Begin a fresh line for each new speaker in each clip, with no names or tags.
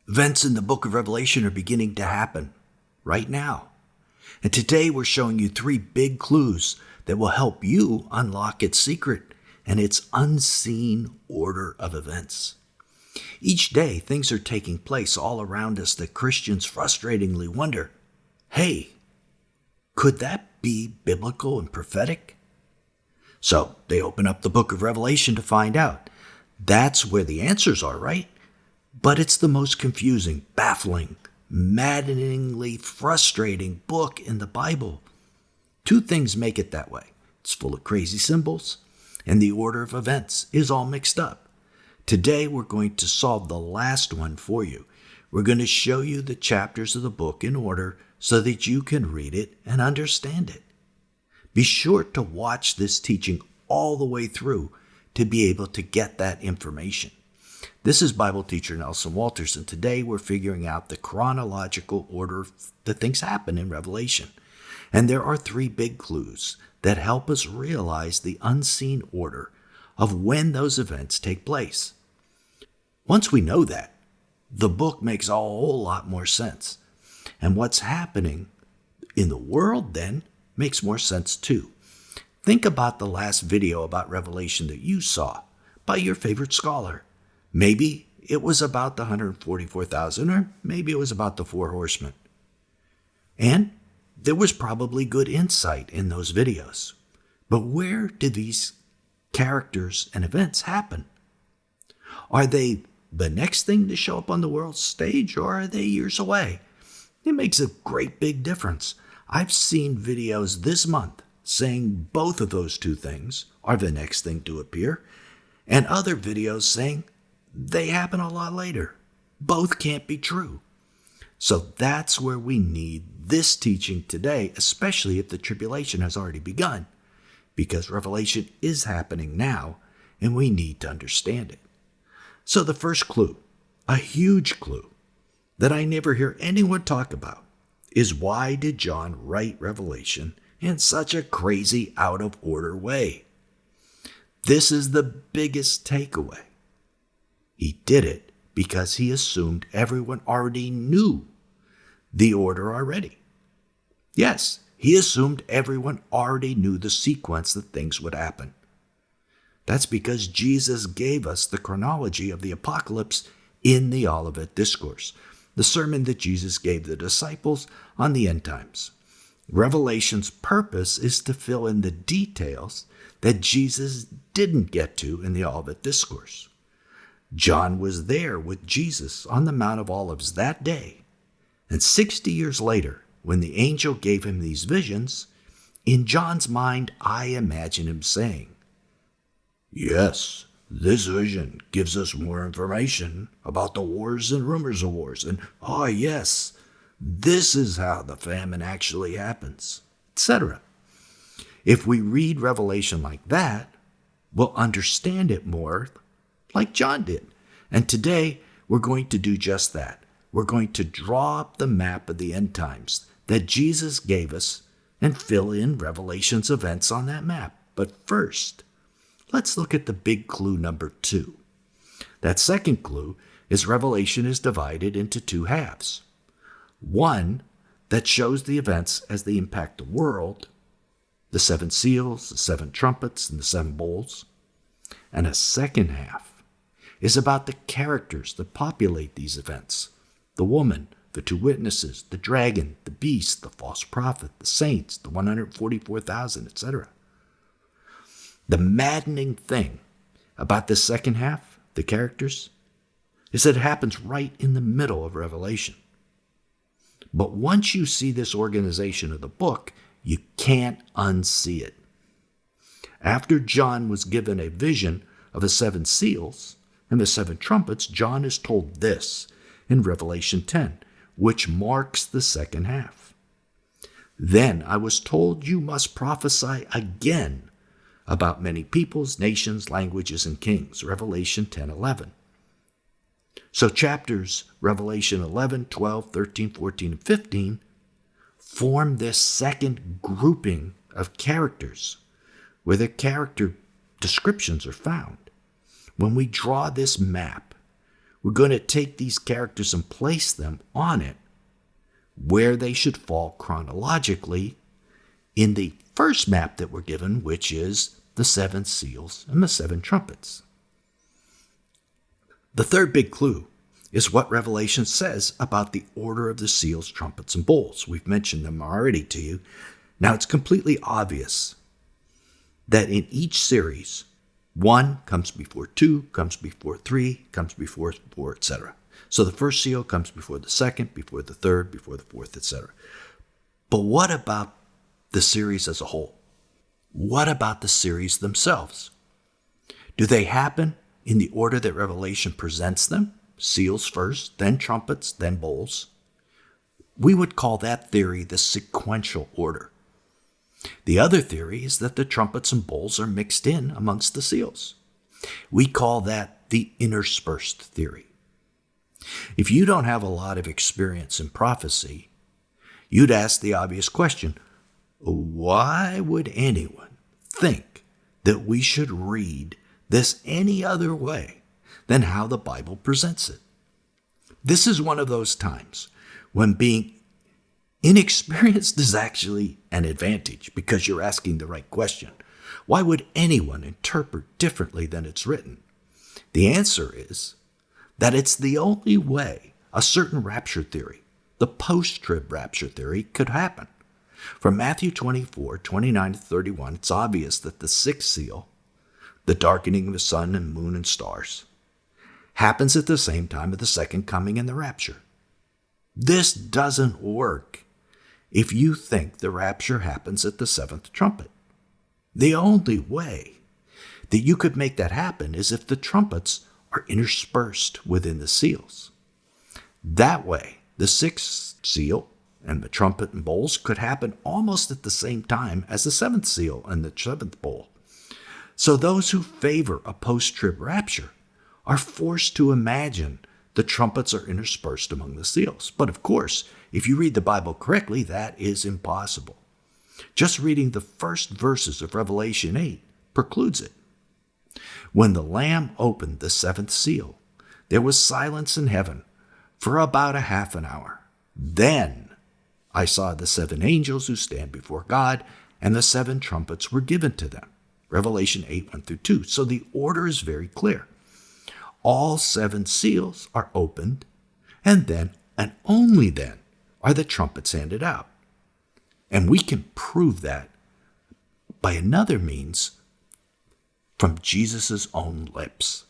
Events in the book of Revelation are beginning to happen right now. And today we're showing you 3 big clues that will help you unlock its secret and its unseen order of events. Each day, things are taking place all around us that Christians frustratingly wonder, hey, could that be biblical and prophetic? So they open up the book of Revelation to find out. That's where the answers are, right? But it's the most confusing, baffling, maddeningly frustrating book in the Bible. 2 things make it that way. It's full of crazy symbols, and the order of events is all mixed up. Today, we're going to solve the last one for you. We're going to show you the chapters of the book in order so that you can read it and understand it. Be sure to watch this teaching all the way through to be able to get that information. This is Bible teacher Nelson Walters, and today we're figuring out the chronological order that things happen in Revelation. And there are 3 big clues that help us realize the unseen order of when those events take place. Once we know that, the book makes a whole lot more sense. And what's happening in the world then makes more sense too. Think about the last video about Revelation that you saw by your favorite scholar. Maybe it was about the 144,000, or maybe it was about the 4 horsemen. And there was probably good insight in those videos. But where did these characters and events happen? Are they the next thing to show up on the world stage, or are they years away? It makes a great big difference. I've seen videos this month saying both of those 2 things are the next thing to appear, and other videos saying they happen a lot later. Both can't be true. So that's where we need this teaching today, especially if the tribulation has already begun, because Revelation is happening now, and we need to understand it. So the first clue, a huge clue, that I never hear anyone talk about, is why did John write Revelation in such a crazy, out-of-order way? This is the biggest takeaway. He did it because he assumed everyone already knew the order already. Yes, he assumed everyone already knew the sequence that things would happen. That's because Jesus gave us the chronology of the apocalypse in the Olivet Discourse, the sermon that Jesus gave the disciples on the end times. Revelation's purpose is to fill in the details that Jesus didn't get to in the Olivet Discourse. John was there with Jesus on the Mount of Olives that day, and 60 years later, when the angel gave him these visions, in John's mind, I imagine him saying, yes, this vision gives us more information about the wars and rumors of wars, and yes, this is how the famine actually happens, etc. If we read Revelation like that, we'll understand it more like John did. And today, we're going to do just that. We're going to draw up the map of the end times that Jesus gave us and fill in Revelation's events on that map. But first, let's look at the big clue number 2. That second clue is Revelation is divided into 2 halves. One that shows the events as they impact the world, the 7 seals, the 7 trumpets, and the 7 bowls. And a second half is about the characters that populate these events. The woman, the 2 witnesses, the dragon, the beast, the false prophet, the saints, the 144,000, etc. The maddening thing about this second half, the characters, is that it happens right in the middle of Revelation. But once you see this organization of the book, you can't unsee it. After John was given a vision of the 7 seals and the 7 trumpets, John is told this in Revelation 10, which marks the second half. Then I was told you must prophesy again about many peoples, nations, languages, and kings. Revelation 10:11. So chapters Revelation 11, 12, 13, 14, and 15 form this second grouping of characters where the character descriptions are found. When we draw this map, We're going to take these characters and place them on it where they should fall chronologically in the first map that we're given, which is the 7 seals and the 7 trumpets. The third big clue is what Revelation says about the order of the seals, trumpets, and bowls. We've mentioned them already to you. Now, it's completely obvious that in each series, 1 comes before 2, comes before 3, comes before 4, etc. So the first seal comes before the second, before the third, before the fourth, etc. But what about the series as a whole? What about the series themselves? Do they happen in the order that Revelation presents them? Seals first, then trumpets, then bowls. We would call that theory the sequential order. The other theory is that the trumpets and bowls are mixed in amongst the seals. We call that the interspersed theory. If you don't have a lot of experience in prophecy, you'd ask the obvious question, why would anyone think that we should read this any other way than how the Bible presents it? This is one of those times when being inexperienced is actually an advantage because you're asking the right question. Why would anyone interpret differently than it's written? The answer is that it's the only way a certain rapture theory, the post-trib rapture theory, could happen. From Matthew 24, 29 to 31, it's obvious that the 6th seal, the darkening of the sun and moon and stars, happens at the same time of the second coming and the rapture. This doesn't work if you think the rapture happens at the 7th trumpet. The only way that you could make that happen is if the trumpets are interspersed within the seals. That way, the 6th seal and the trumpet and bowls could happen almost at the same time as the 7th seal and the 7th bowl. So those who favor a post-trib rapture are forced to imagine the trumpets are interspersed among the seals. But of course, if you read the Bible correctly, that is impossible. Just reading the first verses of Revelation 8 precludes it. When the Lamb opened the 7th seal, there was silence in heaven for about a half an hour. Then I saw the 7 angels who stand before God, and the 7 trumpets were given to them. Revelation 8, 1 through 2. So the order is very clear. All 7 seals are opened, and then, and only then, are the trumpets handed out. And we can prove that by another means from Jesus' own lips.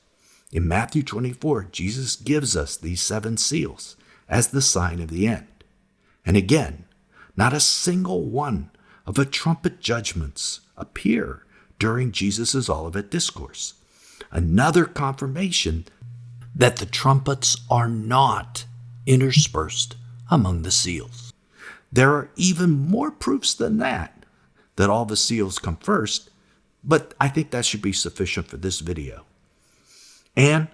In Matthew 24, Jesus gives us these 7 seals as the sign of the end. And again, not a single one of the trumpet judgments appear during Jesus' Olivet Discourse. Another confirmation that the trumpets are not interspersed among the seals. There are even more proofs than that all the seals come first, but I think that should be sufficient for this video. And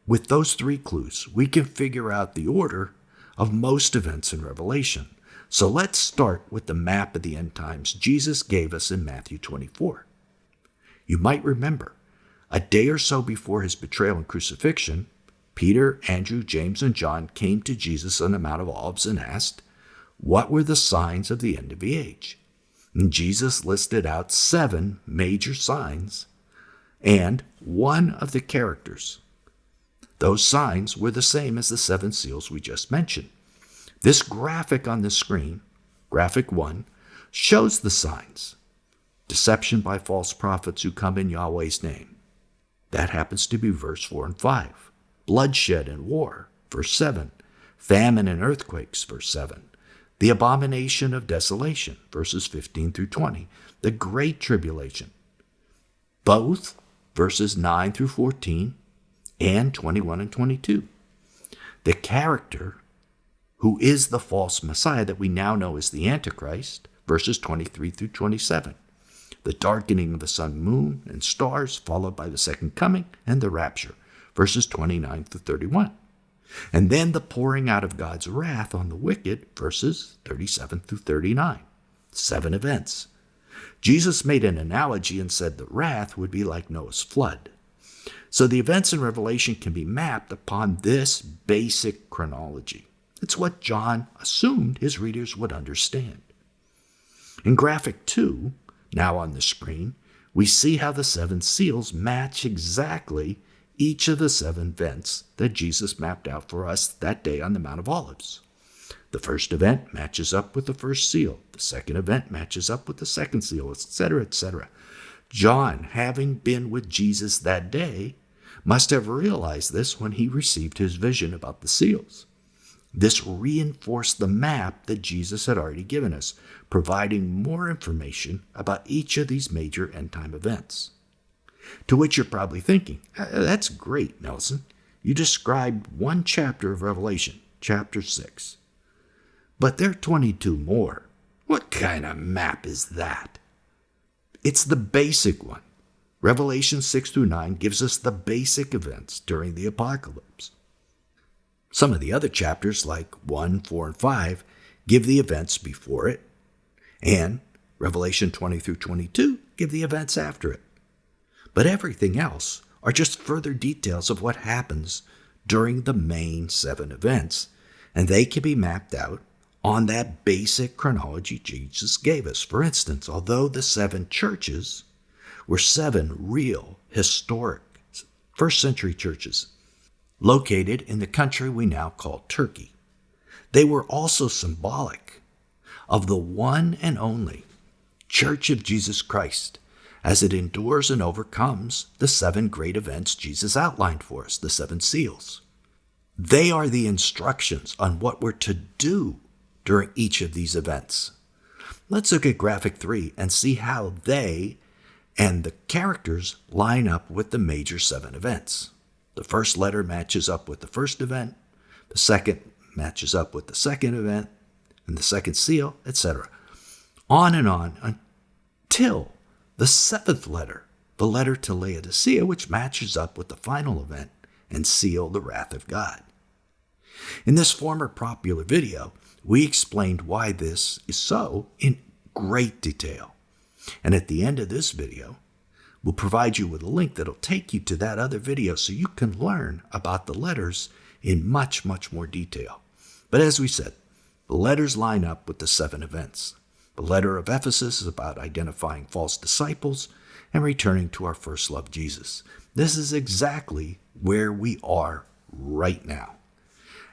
with those 3 clues, we can figure out the order of most events in Revelation. So let's start with the map of the end times Jesus gave us in Matthew 24. You might remember, a day or so before his betrayal and crucifixion, Peter, Andrew, James, and John came to Jesus on the Mount of Olives and asked, what were the signs of the end of the age? And Jesus listed out 7 major signs and one of the characters. Those signs were the same as the 7 seals we just mentioned. This graphic on the screen, graphic 1, shows the signs. Deception by false prophets who come in Yahweh's name. That happens to be verse 4 and 5. Bloodshed and war, verse 7. Famine and earthquakes, verse 7. The abomination of desolation, verses 15 through 20. The great tribulation, both verses 9 through 14 and 21 and 22. The character who is the false Messiah that we now know is the Antichrist, verses 23 through 27. The darkening of the sun, moon, and stars, followed by the second coming and the rapture, verses 29 through 31. And then the pouring out of God's wrath on the wicked, verses 37 through 39. 7 events. Jesus made an analogy and said the wrath would be like Noah's flood. So the events in Revelation can be mapped upon this basic chronology. It's what John assumed his readers would understand. In graphic 2, now on the screen, we see how the 7 seals match exactly each of the 7 events that Jesus mapped out for us that day on the Mount of Olives. The first event matches up with the first seal. The second event matches up with the second seal, etc., etc. John, having been with Jesus that day, must have realized this when he received his vision about the seals. This reinforced the map that Jesus had already given us, providing more information about each of these major end-time events. To which you're probably thinking, that's great, Nelson. You described one chapter of Revelation, chapter 6. But there are 22 more. What kind of map is that? It's the basic one. Revelation 6 through 9 gives us the basic events during the apocalypse. Some of the other chapters, like 1, 4, and 5, give the events before it, and Revelation 20 through 22 give the events after it. But everything else are just further details of what happens during the main 7 events, and they can be mapped out on that basic chronology Jesus gave us. For instance, although the 7 churches were 7 real, historic, first-century churches located in the country we now call Turkey, they were also symbolic of the one and only Church of Jesus Christ as it endures and overcomes the 7 great events Jesus outlined for us, the 7 seals. They are the instructions on what we're to do during each of these events. Let's look at graphic 3 and see how they and the characters line up with the major 7 events. The first letter matches up with the first event, the second matches up with the second event, and the second seal, etc. On until the 7th letter, the letter to Laodicea, which matches up with the final event and seal, the wrath of God. In this former popular video, we explained why this is so in great detail. And at the end of this video, we'll provide you with a link that'll take you to that other video so you can learn about the letters in much, much more detail. But as we said, the letters line up with the 7 events. The letter of Ephesus is about identifying false disciples and returning to our first love, Jesus. This is exactly where we are right now.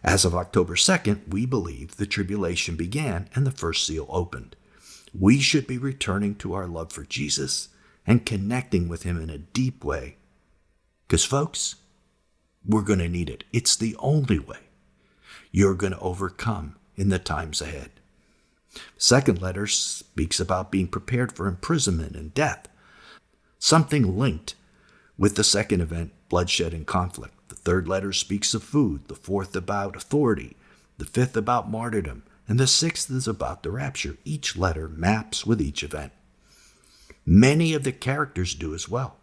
As of October 2nd, we believe the tribulation began and the first seal opened. We should be returning to our love for Jesus and connecting with him in a deep way. Because, folks, we're going to need it. It's the only way you're going to overcome in the times ahead. Second letter speaks about being prepared for imprisonment and death, something linked with the second event, bloodshed and conflict. The third letter speaks of food, the fourth about authority, the fifth about martyrdom, and the 6th is about the rapture. Each letter maps with each event. Many of the characters do as well.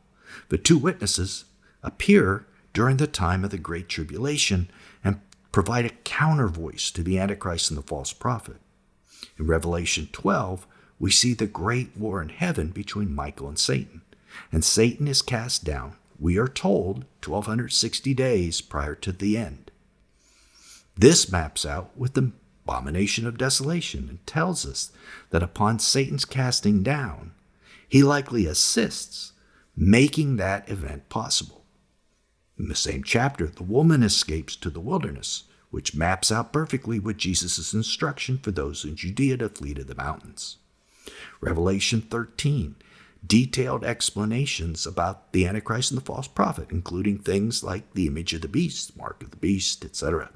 The 2 witnesses appear during the time of the Great Tribulation and provide a counter voice to the Antichrist and the false prophet. In Revelation 12, we see the great war in heaven between Michael and Satan is cast down, we are told, 1,260 days prior to the end. This maps out with the abomination of desolation and tells us that upon Satan's casting down, he likely assists, making that event possible. In the same chapter, the woman escapes to the wilderness, which maps out perfectly with Jesus' instruction for those in Judea to flee to the mountains. Revelation 13, detailed explanations about the Antichrist and the false prophet, including things like the image of the beast, mark of the beast, etc.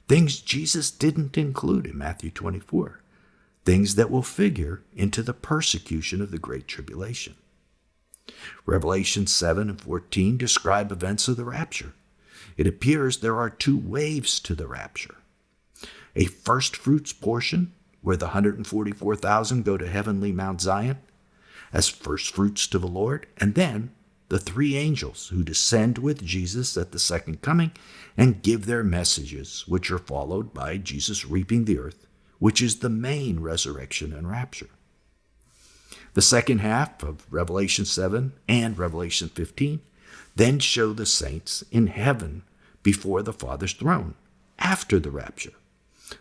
Things Jesus didn't include in Matthew 24. Things that will figure into the persecution of the Great Tribulation. Revelation 7 and 14 describe events of the rapture. It appears there are 2 waves to the rapture. A first fruits portion, where the 144,000 go to heavenly Mount Zion as first fruits to the Lord, and then the 3 angels who descend with Jesus at the second coming and give their messages, which are followed by Jesus reaping the earth, which is the main resurrection and rapture. The second half of Revelation 7 and Revelation 15 then show the saints in heaven before the Father's throne after the rapture.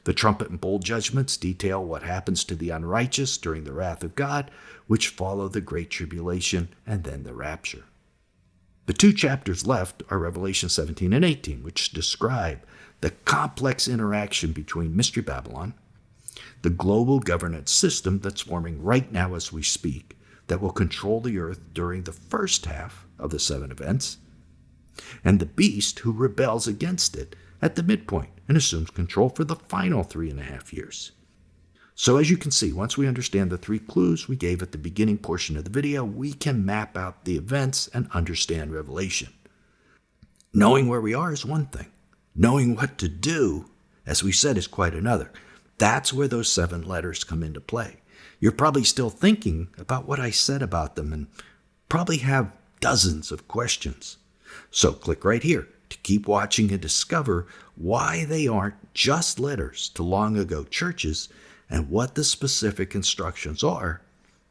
The trumpet and bowl judgments detail what happens to the unrighteous during the wrath of God, which follow the Great Tribulation and then the rapture. The two chapters left are Revelation 17 and 18, which describe the complex interaction between Mystery Babylon, the global governance system that's forming right now as we speak, that will control the earth during the first half of the 7 events, and the beast who rebels against it at the midpoint and assumes control for the final 3.5 years. So as you can see, once we understand the 3 clues we gave at the beginning portion of the video, we can map out the events and understand Revelation. Knowing where we are is one thing. Knowing what to do, as we said, is quite another. That's where those 7 letters come into play. You're probably still thinking about what I said about them and probably have dozens of questions. So click right here to keep watching and discover why they aren't just letters to long ago churches and what the specific instructions are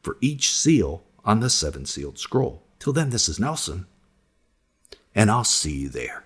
for each seal on the 7-sealed scroll. Till then, this is Nelson, and I'll see you there.